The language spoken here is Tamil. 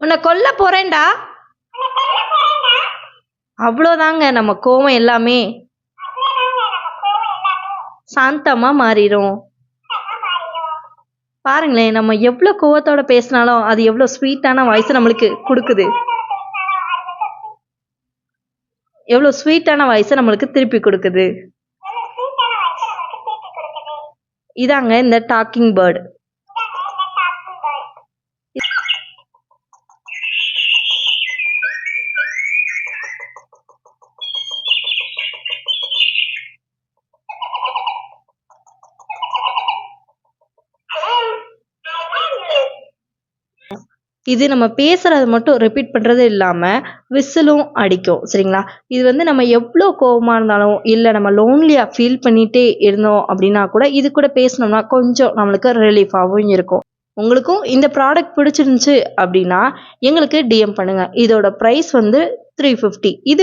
உன்னை கொல்ல போறேன்டா. அவ்வளோதாங்க நம்ம கோவம் எல்லாமே சாந்தமா மாறிடும். பாருங்களேன், நம்ம எவ்வளோ கோவத்தோட பேசினாலும் அது எவ்வளோ ஸ்வீட்டான வாய்ஸ் நம்மளுக்கு கொடுக்குது. எவ்வளோ ஸ்வீட்டான வாய்ஸை நம்மளுக்கு திருப்பி கொடுக்குது. இதாங்க இந்த டாக்கிங் பேர்டு. இது நம்ம பேசுறது மட்டும் ரிப்பீட் பண்றது இல்லாம விசிலும் அடிக்கும். சரிங்களா? இது வந்து நம்ம எவ்வளோ கோவமா இருந்தாலும் இல்லை நம்ம லோன்லியா ஃபீல் பண்ணிட்டே இருந்தோம் அப்படின்னா கூட இது கூட பேசணும்னா கொஞ்சம் நம்மளுக்கு ரிலீஃபாகவும் இருக்கும். உங்களுக்கும் இந்த ப்ராடக்ட் பிடிச்சிருந்துச்சு அப்படின்னா எங்களுக்கு டிஎம் பண்ணுங்க. இதோட ப்ரைஸ் வந்து 350. இது